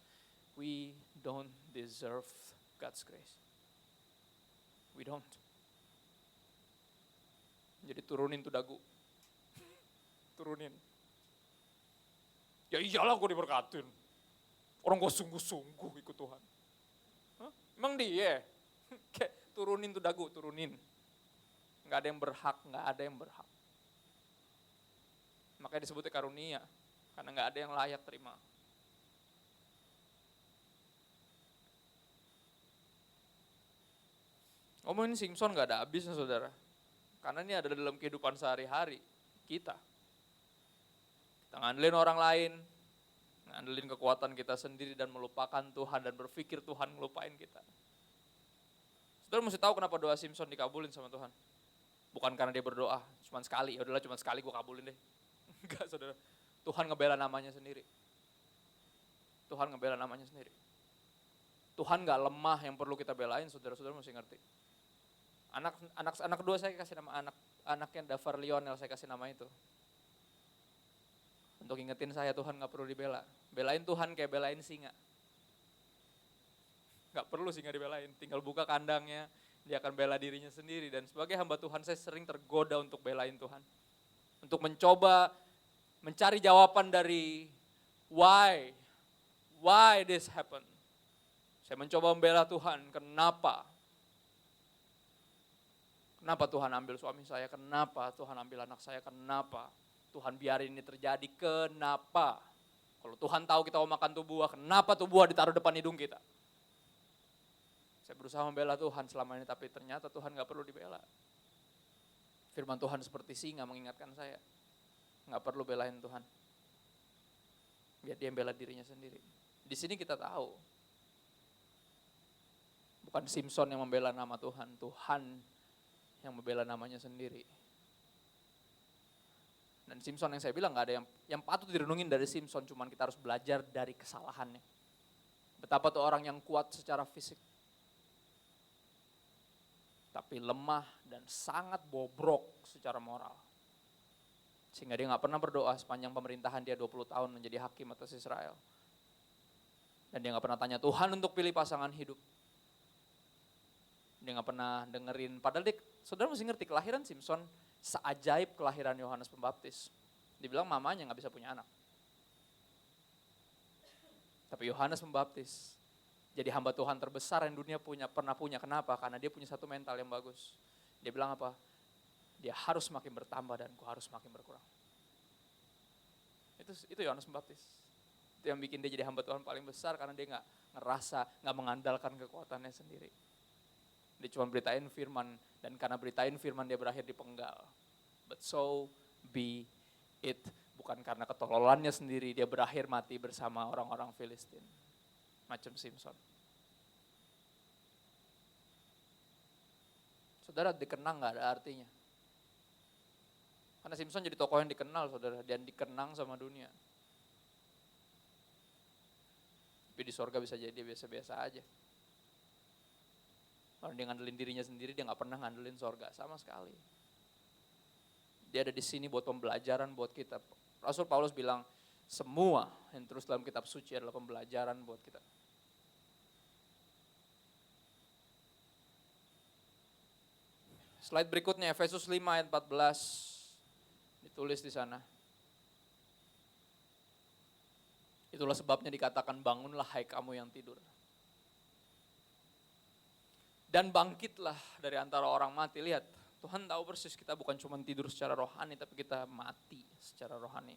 We don't deserve God's grace. We don't. Jadi turunin tuh dagu. Turunin. Ya iyalah gue diberkatin. Orang gue sungguh-sungguh ikut Tuhan. Hah? Emang dia? Kayak turunin tuh dagu, turunin. Gak ada yang berhak, gak ada yang berhak. Makanya disebutnya karunia, karena gak ada yang layak terima. Ngomongin Simpson gak ada habisnya saudara. Karena ini ada dalam kehidupan sehari-hari kita. Kita ngandelin orang lain, ngandelin kekuatan kita sendiri dan melupakan Tuhan dan berpikir Tuhan ngelupain kita. Saudara mesti tahu kenapa doa Simpson dikabulin sama Tuhan. Bukan karena dia berdoa, cuma sekali, ya udahlah cuma sekali gue kabulin deh. Enggak saudara, Tuhan ngebela namanya sendiri. Tuhan ngebela namanya sendiri. Tuhan gak lemah yang perlu kita belain, saudara-saudara mesti ngerti. Anak kedua saya kasih nama anaknya Davar Lionel, saya kasih nama itu. Untuk ingetin saya Tuhan gak perlu dibela. Belain Tuhan kayak belain singa. Gak perlu singa dibelain, tinggal buka kandangnya, dia akan bela dirinya sendiri. Dan sebagai hamba Tuhan saya sering tergoda untuk belain Tuhan. Untuk mencoba mencari jawaban dari why this happen. Saya mencoba membela Tuhan, kenapa Tuhan ambil suami saya, kenapa Tuhan ambil anak saya, kenapa Tuhan biarin ini terjadi, kenapa. Kalau Tuhan tahu kita mau makan tuh buah, kenapa tuh buah ditaruh depan hidung kita. Saya berusaha membela Tuhan selama ini, tapi ternyata Tuhan gak perlu dibela. Firman Tuhan seperti singa mengingatkan saya, gak perlu belain Tuhan. Biar dia bela dirinya sendiri. Di sini kita tahu, bukan Simpson yang membela nama Tuhan, Tuhan yang membela namanya sendiri. Dan Simpson yang saya bilang gak ada yang patut direnungin dari Simpson, cuman kita harus belajar dari kesalahannya. Betapa tuh orang yang kuat secara fisik, tapi lemah dan sangat bobrok secara moral. Sehingga dia gak pernah berdoa sepanjang pemerintahan dia 20 tahun menjadi hakim atas Israel. Dan dia gak pernah tanya Tuhan untuk pilih pasangan hidup. Dia gak pernah dengerin, padahal saudara mesti ngerti kelahiran Simpson seajaib kelahiran Yohanes Pembaptis. Dibilang mamanya gak bisa punya anak. Tapi Yohanes Pembaptis jadi hamba Tuhan terbesar yang dunia pernah punya. Kenapa? Karena dia punya satu mental yang bagus. Dia bilang apa? Dia harus makin bertambah dan ku harus makin berkurang. Itu Yohanes Pembaptis. Itu yang bikin dia jadi hamba Tuhan paling besar karena dia gak mengandalkan kekuatannya sendiri. Dia cuma beritain firman dan karena beritain firman dia berakhir dipenggal. But so be it. Bukan karena ketololannya sendiri dia berakhir mati bersama orang-orang Filistin. Macam Simpson. Saudara, dikenang gak ada artinya. Karena Simpson jadi tokoh yang dikenal saudara, dan dikenang sama dunia. Tapi di sorga bisa jadi dia biasa-biasa aja. Kalau dia ngandelin dirinya sendiri, dia gak pernah ngandelin sorga sama sekali. Dia ada di sini buat pembelajaran buat kita. Rasul Paulus bilang, semua yang terus dalam kitab suci adalah pembelajaran buat kita. Slide berikutnya, Efesus 5 ayat 14. Ditulis di sana. Itulah sebabnya dikatakan bangunlah hai kamu yang tidur. Dan bangkitlah dari antara orang mati. Lihat, Tuhan tahu persis kita bukan cuma tidur secara rohani, tapi kita mati secara rohani.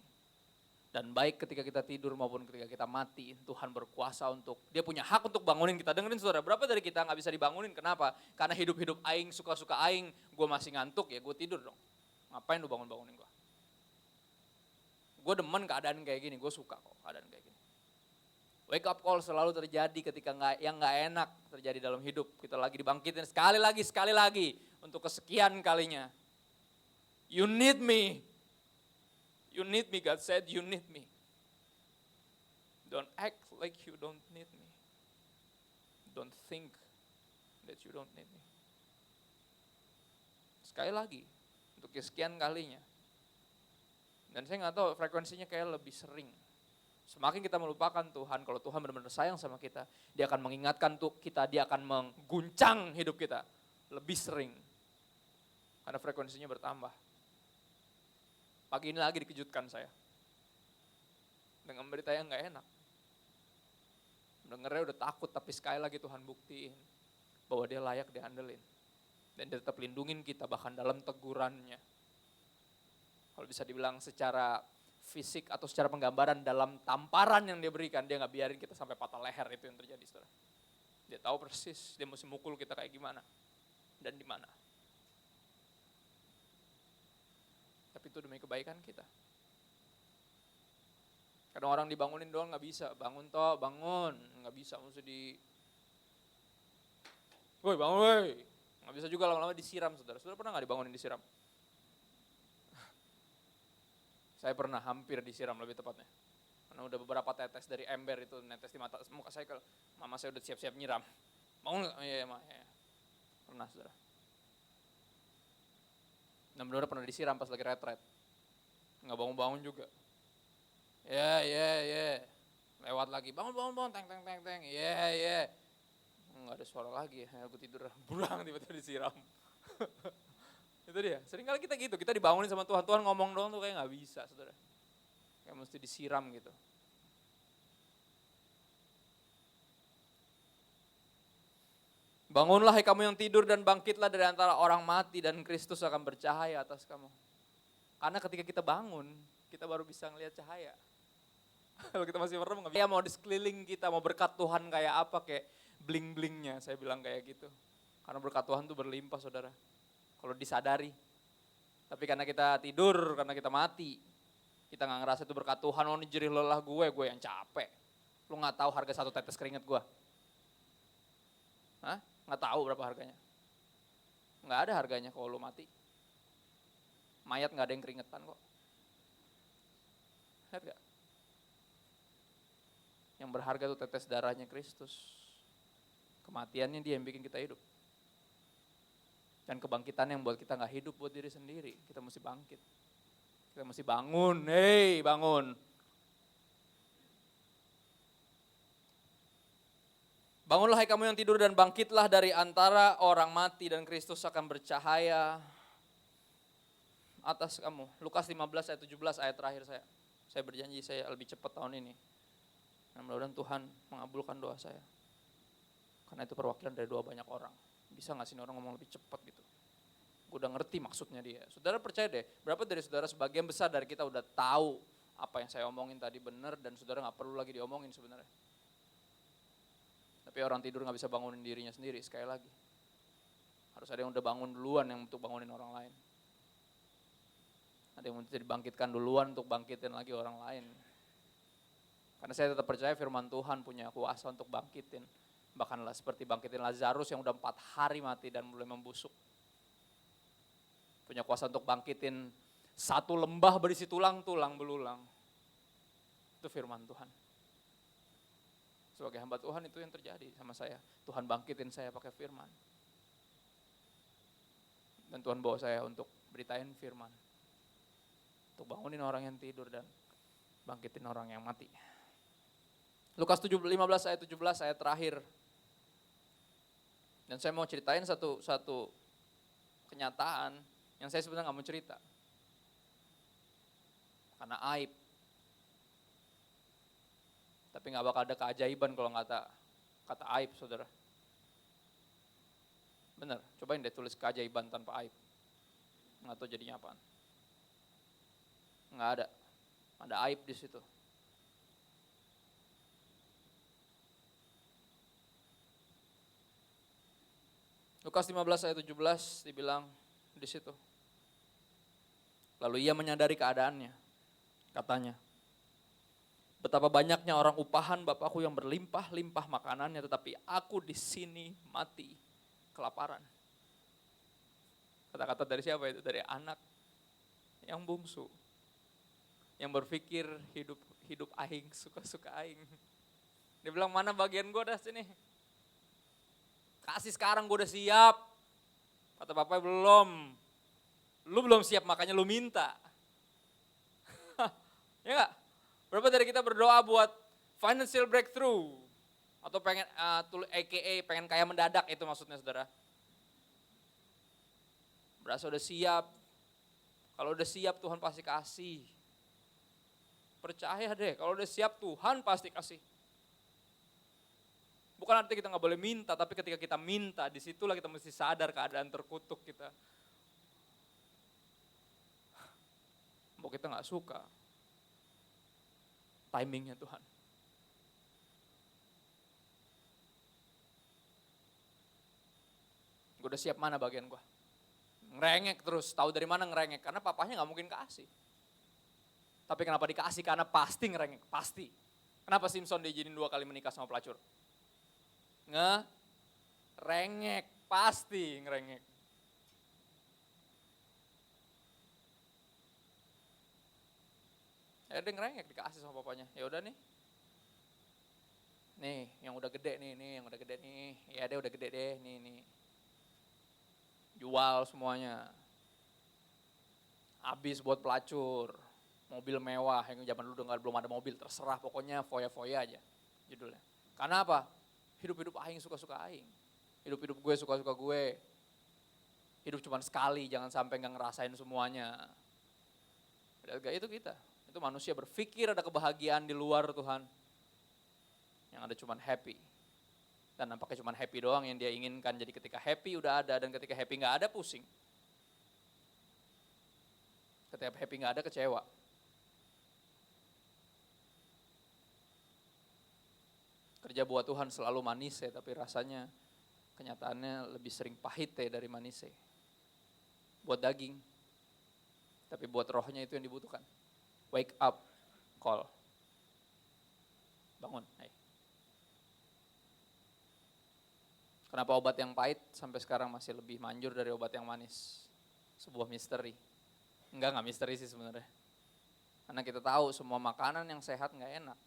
Dan baik ketika kita tidur maupun ketika kita mati, Tuhan berkuasa dia punya hak untuk bangunin kita. Dengerin saudara, berapa dari kita gak bisa dibangunin? Kenapa? Karena hidup-hidup aing, suka-suka aing, gue masih ngantuk ya gue tidur dong. Ngapain lu bangun-bangunin gue? Gue demen keadaan kayak gini, gue suka kok keadaan kayak gini. Wake up call selalu terjadi ketika yang gak enak terjadi dalam hidup. Kita lagi dibangkitin sekali lagi untuk kesekian kalinya. You need me. You need me, God said you need me. Don't act like you don't need me. Don't think that you don't need me. Sekali lagi, untuk kesekian kalinya. Dan saya gak tahu frekuensinya kayak lebih sering. Semakin kita melupakan Tuhan, kalau Tuhan benar-benar sayang sama kita, dia akan mengingatkan kita, dia akan mengguncang hidup kita lebih sering. Karena frekuensinya bertambah. Pagi ini lagi dikejutkan saya. Dengan berita yang gak enak. Dengarnya udah takut, tapi sekali lagi Tuhan buktiin bahwa dia layak diandelin. Dan dia tetap lindungin kita bahkan dalam tegurannya. Kalau bisa dibilang secara fisik atau secara penggambaran dalam tamparan yang dia berikan, dia gak biarin kita sampai patah leher, itu yang terjadi saudara. Dia tahu persis, dia mesti mukul kita kayak gimana dan di mana. Tapi itu demi kebaikan kita. Kadang orang dibangunin doang gak bisa, bangun gak bisa, mesti woi bangun woi. Gak bisa juga lama-lama disiram saudara. Saudara pernah gak dibangunin disiram? Saya pernah hampir disiram lebih tepatnya. Karena udah beberapa tetes dari ember itu netes di muka saya, mama saya udah siap-siap nyiram. Bangun gak? Iya, ya. Pernah saudara. Dan benar pernah disiram pas lagi retret. Gak bangun-bangun juga. Ya. Lewat lagi, bangun, teng. Ya. Gak ada suara lagi ya, aku tidur, burang tiba-tiba disiram. Itu dia, sering kali kita gitu, kita dibangunin sama Tuhan, Tuhan ngomong doang tuh kayak gak bisa saudara. Kayak mesti disiram gitu. Bangunlah hai kamu yang tidur dan bangkitlah dari antara orang mati dan Kristus akan bercahaya atas kamu. Karena ketika kita bangun, kita baru bisa ngelihat cahaya. Kalau kita masih merem, ya mau di sekeliling kita, mau berkat Tuhan kayak apa, kayak bling-blingnya, saya bilang kayak gitu. Karena berkat Tuhan tuh berlimpah saudara, kalau disadari. Tapi karena kita tidur, karena kita mati, kita gak ngerasa itu berkat Tuhan, ini jerih lelah gue yang capek. Lu gak tahu harga satu tetes keringat gue. Hah? Gak tahu berapa harganya. Gak ada harganya kalau lu mati. Mayat gak ada yang keringetan kok. Lihat gak? Yang berharga itu tetes darahnya Kristus. Kematiannya dia yang bikin kita hidup. Dan kebangkitan yang buat kita gak hidup buat diri sendiri. Kita mesti bangkit. Kita mesti bangun. Hei, bangun. Bangunlah hai kamu yang tidur dan bangkitlah dari antara orang mati dan Kristus akan bercahaya atas kamu. Lukas 15 ayat 17 ayat terakhir saya. Saya berjanji saya lebih cepat tahun ini. Dan mudah-mudahan Tuhan mengabulkan doa saya. Karena itu perwakilan dari doa banyak orang. Bisa gak sih orang ngomong lebih cepat gitu? Gue udah ngerti maksudnya dia. Saudara percaya deh, berapa dari saudara sebagian besar dari kita udah tahu apa yang saya omongin tadi benar dan saudara gak perlu lagi diomongin sebenarnya. Tapi orang tidur gak bisa bangunin dirinya sendiri, sekali lagi. Harus ada yang udah bangun duluan yang untuk bangunin orang lain. Ada yang mesti dibangkitkan duluan untuk bangkitin lagi orang lain. Karena saya tetap percaya firman Tuhan punya kuasa untuk bangkitin. Bahkan seperti bangkitin Lazarus yang udah 4 hari mati dan mulai membusuk. Punya kuasa untuk bangkitin satu lembah berisi tulang-tulang belulang. Itu firman Tuhan. Sebagai hamba Tuhan itu yang terjadi sama saya. Tuhan bangkitin saya pakai firman. Dan Tuhan bawa saya untuk beritain firman. Untuk bangunin orang yang tidur dan bangkitin orang yang mati. Lukas 15 ayat 17 ayat terakhir. Dan saya mau ceritain satu kenyataan yang saya sebenarnya gak mau cerita. Karena aib. Tapi gak bakal ada keajaiban kalau kata aib, saudara. Bener, cobain deh tulis keajaiban tanpa aib. Nggak tahu jadinya apaan. Nggak ada. Ada aib di situ. Lukas 15 ayat 17 dibilang di situ. Lalu ia menyadari keadaannya. Katanya, betapa banyaknya orang upahan Bapakku yang berlimpah-limpah makanannya, tetapi aku di sini mati kelaparan. Kata-kata dari siapa itu? Dari anak yang bungsu. Yang berpikir hidup aing, suka-suka aing. Dia bilang, mana bagian gue dah sini? Kasih sekarang, gue udah siap. Kata Bapak, belum. Lu belum siap, makanya lu minta. Ya enggak? Berapa dari kita berdoa buat financial breakthrough? Atau pengen, AKA pengen kaya mendadak, itu maksudnya saudara. Berasa udah siap. Kalau udah siap Tuhan pasti kasih. Percaya deh, kalau udah siap Tuhan pasti kasih. Bukan artinya kita gak boleh minta, tapi ketika kita minta, disitulah kita mesti sadar keadaan terkutuk kita. Mau kita gak suka, timingnya Tuhan. Gue udah siap, mana bagian gue? Ngerengek terus, tahu dari mana ngerengek? Karena papahnya gak mungkin kasih. Tapi kenapa dikasih? Karena pasti ngerengek, pasti. Kenapa Simpson diizinin 2 kali menikah sama pelacur? Ngerengek, pasti ngerengek. Ya dia ngerengek, dikasih sama papanya. Ya udah nih. Nih, yang udah gede nih, yang udah gede nih. Ya dia udah gede deh, nih. Jual semuanya. Habis buat pelacur. Mobil mewah, yang zaman dulu belum ada mobil, terserah pokoknya foya-foya aja judulnya. Karena apa? Hidup-hidup aing suka-suka aing. Hidup-hidup gue suka-suka gue. Hidup cuma sekali, jangan sampai gak ngerasain semuanya. Itu kita. Itu manusia berpikir ada kebahagiaan di luar Tuhan. Yang ada cuma happy. Dan nampaknya cuma happy doang yang dia inginkan. Jadi ketika happy udah ada, dan ketika happy gak ada pusing. Ketika happy gak ada kecewa. Kerja buat Tuhan selalu manis ya, tapi rasanya kenyataannya lebih sering pahit ya dari manis ya. Buat daging, tapi buat rohnya itu yang dibutuhkan. Wake up call. Bangun. Hey. Kenapa obat yang pahit sampai sekarang masih lebih manjur dari obat yang manis? Sebuah misteri. Enggak misteri sih sebenarnya. Karena kita tahu semua makanan yang sehat gak enak.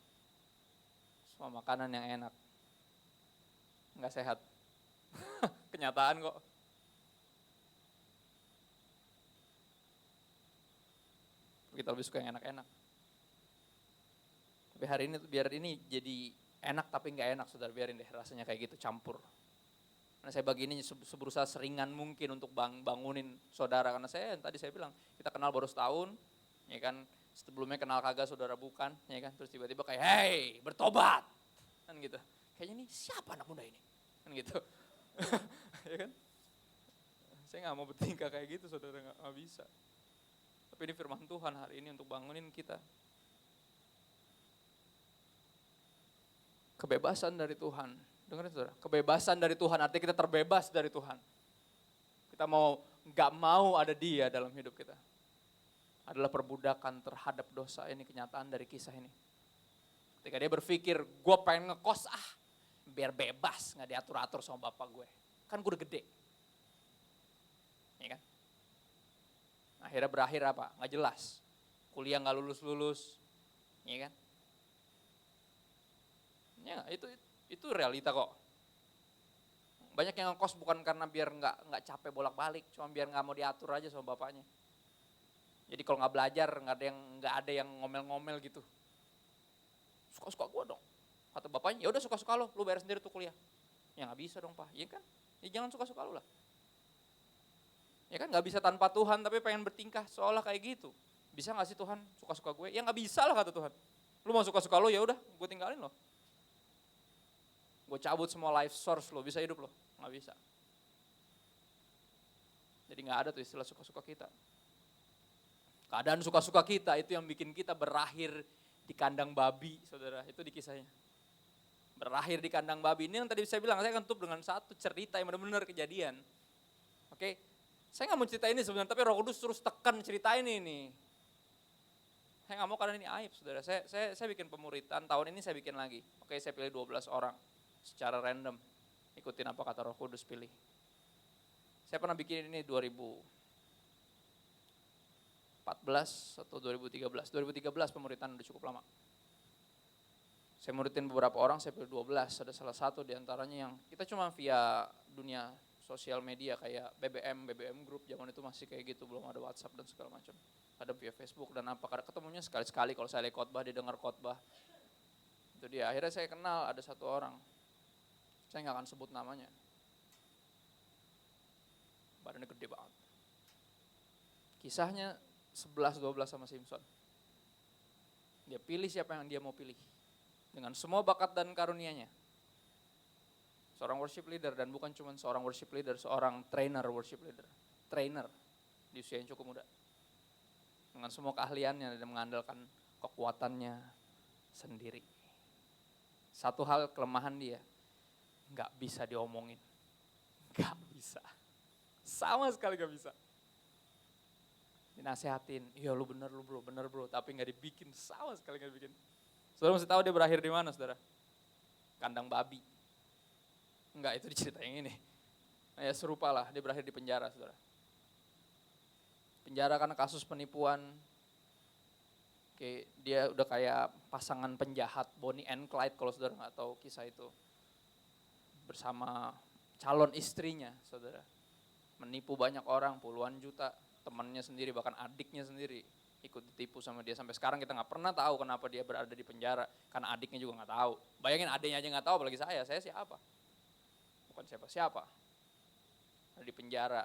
Semua makanan yang enak nggak sehat. Kenyataan kok. Kita lebih suka yang enak-enak. Tapi hari ini biar ini jadi enak tapi nggak enak, saudara, biarin deh rasanya kayak gitu, campur. Karena saya bagi ini berusaha seringan mungkin untuk bangunin saudara, karena tadi saya bilang kita kenal baru setahun, ya kan, sebelumnya kenal kagak saudara bukan, ya kan, terus tiba-tiba kayak hey bertobat, kan gitu, kayaknya nih siapa anak muda ini, kan gitu, ya kan, saya nggak mau bertingkah kayak gitu saudara, nggak bisa. Tapi ini firman Tuhan hari ini untuk bangunin kita. Kebebasan dari Tuhan. Dengar saudara, kebebasan dari Tuhan artinya kita terbebas dari Tuhan. Kita nggak mau ada Dia dalam hidup kita. Adalah perbudakan terhadap dosa, ini kenyataan dari kisah ini. Ketika dia berpikir, gue pengen ngekos biar bebas, nggak diatur-atur sama bapak gue. Kan gue udah gede. Ya kan? Akhirnya berakhir apa? Nggak jelas. Kuliah nggak lulus-lulus. Ya kan? Ya, itu realita kok. Banyak yang ngekos bukan karena biar nggak capek bolak-balik, cuma biar nggak mau diatur aja sama bapaknya. Jadi kalau nggak belajar nggak ada yang ngomel-ngomel gitu. Suka-suka gue dong. Kata bapaknya, ya udah suka-suka lu bayar sendiri tuh kuliah. Ya nggak bisa dong pak, iya kan? Ya jangan suka-suka lu lah. Ya kan nggak bisa tanpa Tuhan, tapi pengen bertingkah seolah kayak gitu. Bisa nggak sih Tuhan suka-suka gue? Ya nggak bisa lah kata Tuhan. Lu mau suka-suka lu ya udah, gue tinggalin lo. Gue cabut semua life source lo, bisa hidup lo? Nggak bisa. Jadi nggak ada tuh istilah suka-suka kita. Keadaan suka-suka kita itu yang bikin kita berakhir di kandang babi, saudara. Itu di kisahnya. Berakhir di kandang babi. Ini yang tadi saya bilang, saya akan tutup dengan satu cerita yang benar-benar kejadian. Oke, saya nggak mau cerita ini sebenarnya, tapi Roh Kudus terus tekan cerita ini nih. Saya nggak mau karena ini aib, saudara. Saya bikin pemuritan, tahun ini saya bikin lagi. Oke, saya pilih 12 orang secara random. Ikutin apa kata Roh Kudus pilih. Saya pernah bikin ini 2014 atau 2013. 2013 pemuritan udah cukup lama. Saya muridin beberapa orang, saya pilih 12. Ada salah satu diantaranya yang kita cuma via dunia sosial media kayak BBM Group, zaman itu masih kayak gitu, belum ada WhatsApp dan segala macam. Ada via Facebook dan apa, karena ketemunya sekali-sekali kalau saya lihat khotbah, dia dengar khotbah. Itu dia, akhirnya saya kenal ada satu orang. Saya nggak akan sebut namanya. Badannya gede banget. Kisahnya 11-12 sama Simpson. Dia pilih siapa yang dia mau pilih. Dengan semua bakat dan karunia-nya. Seorang worship leader, dan bukan cuma seorang worship leader, seorang trainer worship leader. Trainer di usia yang cukup muda. Dengan semua keahliannya dan mengandalkan kekuatannya sendiri. Satu hal kelemahan dia, gak bisa diomongin. Gak bisa. Sama sekali gak bisa. Dinasehatin, iya lu bener bro, tapi gak dibikin, sama sekali gak dibikin. Saudara mesti tahu dia berakhir di mana, saudara? Kandang babi. Enggak, itu cerita yang ini. Nah, ya serupa lah, dia berakhir di penjara, saudara. Penjara karena kasus penipuan. Oke, dia udah kayak pasangan penjahat Bonnie and Clyde kalau saudara nggak tahu kisah itu. Bersama calon istrinya, saudara. Menipu banyak orang, puluhan juta. Temannya sendiri, bahkan adiknya sendiri ikut ditipu sama dia. Sampai sekarang kita nggak pernah tahu kenapa dia berada di penjara, karena adiknya juga nggak tahu. Bayangin adiknya aja nggak tahu, apalagi saya siapa? Bukan siapa-siapa. Ada di penjara.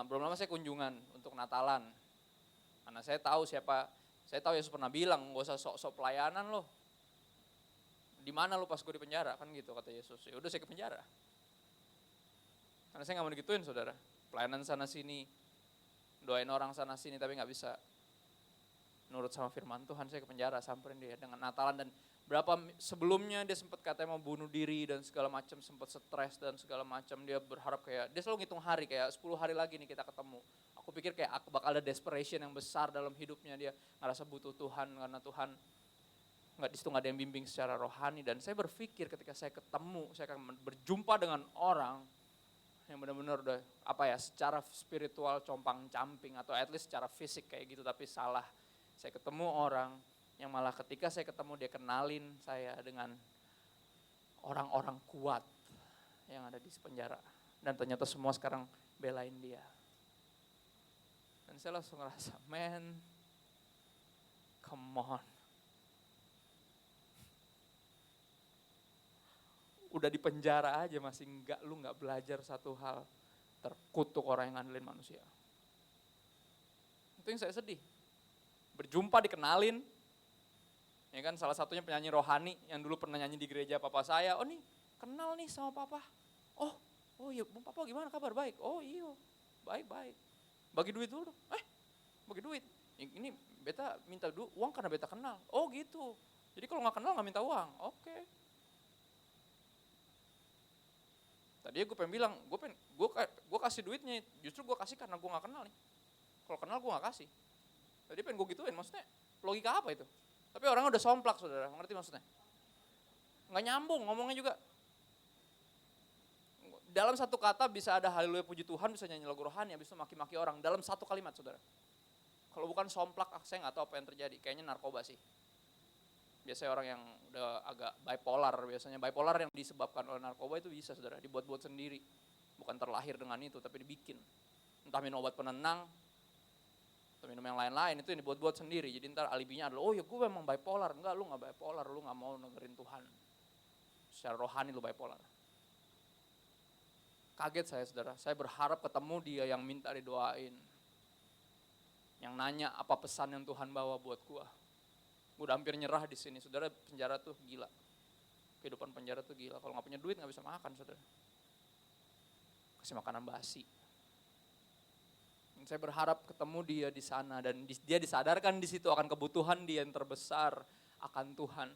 Belum lama saya kunjungan untuk Natalan. Karena saya tahu Yesus pernah bilang, gak usah sok-sok pelayanan loh. Di mana lo pas gue di penjara? Kan gitu kata Yesus. Ya udah saya ke penjara. Karena saya nggak mau digituin, saudara. Pelayanan sana sini, doain orang sana sini, tapi nggak bisa nurut sama firman Tuhan. Saya ke penjara, samperin dia dengan Natalan. Dan berapa sebelumnya dia sempat katanya mau bunuh diri dan segala macam, sempat stres dan segala macam. Dia berharap dia selalu ngitung hari, kayak 10 hari lagi nih kita ketemu. Aku pikir kayak bakal ada desperation yang besar dalam hidupnya, dia ngerasa butuh Tuhan karena Tuhan di situ nggak ada yang bimbing secara rohani. Dan saya berpikir ketika saya ketemu, saya akan berjumpa dengan orang yang benar-benar udah secara spiritual compang-camping atau at least secara fisik kayak gitu, tapi salah. Saya ketemu orang yang malah ketika saya ketemu dia kenalin saya dengan orang-orang kuat yang ada di penjara. Dan ternyata semua sekarang belain dia. Dan saya langsung ngerasa, man, come on. Udah di penjara aja masih lu nggak belajar satu hal, terkutuk orang yang ngandelin manusia. Itu yang saya sedih. Berjumpa, dikenalin, ya kan, salah satunya penyanyi rohani yang dulu pernah nyanyi di gereja papa saya. Oh nih, kenal nih sama papa. Oh iya, papa gimana kabar? Baik. Oh iya, baik. Bagi duit dulu. Bagi duit. Ini beta minta uang karena beta kenal. Oh gitu. Jadi kalau nggak kenal nggak minta uang. Oke. Tadinya gue pengen bilang, gue kasih duitnya, justru gue kasih karena gue nggak kenal nih. Kalau kenal gue nggak kasih. Tadi pengen gue gituin, maksudnya logika apa itu? Tapi orang udah somplak saudara, ngerti maksudnya? Nggak nyambung ngomongnya juga. Dalam satu kata bisa ada haleluya puji Tuhan, bisa nyanyi lagu rohani, habis itu maki-maki orang. Dalam satu kalimat saudara. Kalau bukan somplak, saya nggak tahu apa yang terjadi. Kayaknya narkoba sih. Biasanya orang yang udah agak bipolar, biasanya bipolar yang disebabkan oleh narkoba itu bisa saudara, dibuat-buat sendiri. Bukan terlahir dengan itu, tapi dibikin. Entah minum obat penenang, atau minum yang lain-lain, itu yang dibuat-buat sendiri. Jadi ntar alibinya adalah, oh ya gue memang bipolar. Enggak, lu gak bipolar, lu gak mau dengerin Tuhan. Secara rohani lu bipolar. Kaget saya saudara, saya berharap ketemu dia yang minta didoain. Yang nanya apa pesan yang Tuhan bawa buat gue. Gue udah hampir nyerah di sini, saudara. Penjara tuh gila. Kehidupan penjara tuh gila. Kalau nggak punya duit nggak bisa makan, saudara. Kasih makanan basi. Dan saya berharap ketemu dia di sana dan dia disadarkan di situ akan kebutuhan dia yang terbesar akan Tuhan.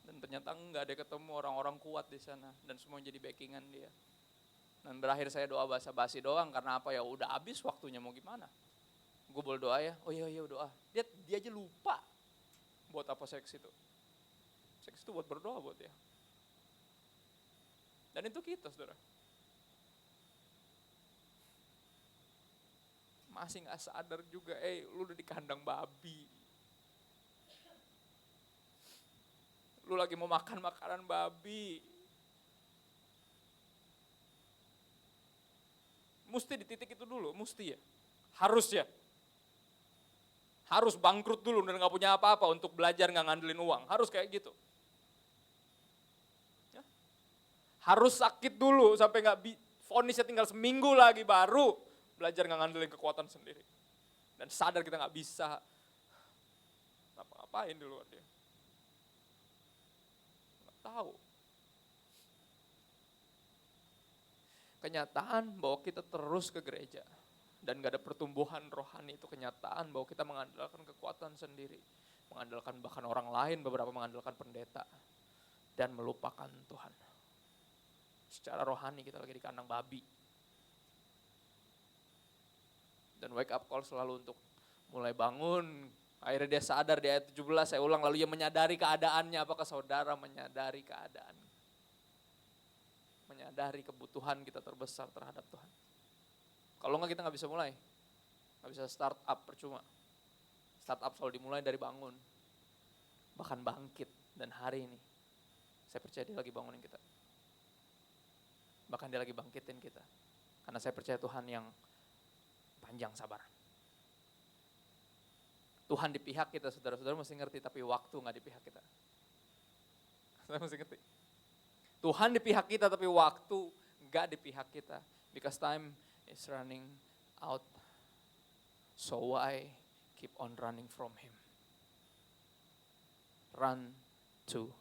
Dan ternyata enggak, dia ketemu orang-orang kuat di sana dan semua jadi backingan dia. Dan berakhir saya doa basa-basi doang karena apa ya? Udah habis waktunya, mau gimana? Gue boleh doa ya? Oh iya doa. Dia aja lupa. Buat apa seks itu? Seks itu buat berdoa buat dia. Dan itu kita saudara. Masih gak sadar juga, lu udah di kandang babi. Lu lagi mau makan makanan babi. Mesti di titik itu dulu, mesti ya. Harus ya. Harus bangkrut dulu dan gak punya apa-apa untuk belajar gak ngandelin uang. Harus kayak gitu. Ya. Harus sakit dulu sampai gak vonisnya tinggal seminggu lagi baru belajar gak ngandelin kekuatan sendiri. Dan sadar kita gak bisa ngapa-ngapain di luar dia. Gak tahu. Kenyataan bahwa kita terus ke gereja dan gak ada pertumbuhan rohani itu kenyataan bahwa kita mengandalkan kekuatan sendiri. Mengandalkan bahkan orang lain, beberapa mengandalkan pendeta. Dan melupakan Tuhan. Secara rohani kita lagi di kandang babi. Dan wake up call selalu untuk mulai bangun. Akhirnya dia sadar di ayat 17, saya ulang, lalu ia menyadari keadaannya. Apakah saudara menyadari keadaan? Menyadari kebutuhan kita terbesar terhadap Tuhan. Kalau enggak kita gak bisa mulai. Gak bisa start up, percuma. Start up selalu dimulai dari bangun. Bahkan bangkit. Dan hari ini, saya percaya dia lagi bangunin kita. Bahkan dia lagi bangkitin kita. Karena saya percaya Tuhan yang panjang sabar. Tuhan di pihak kita, saudara-saudara mesti ngerti, tapi waktu gak di pihak kita. Saudara mesti ngerti. Tuhan di pihak kita, tapi waktu gak di pihak kita. Because time is running out. So why keep on running from Him? Run to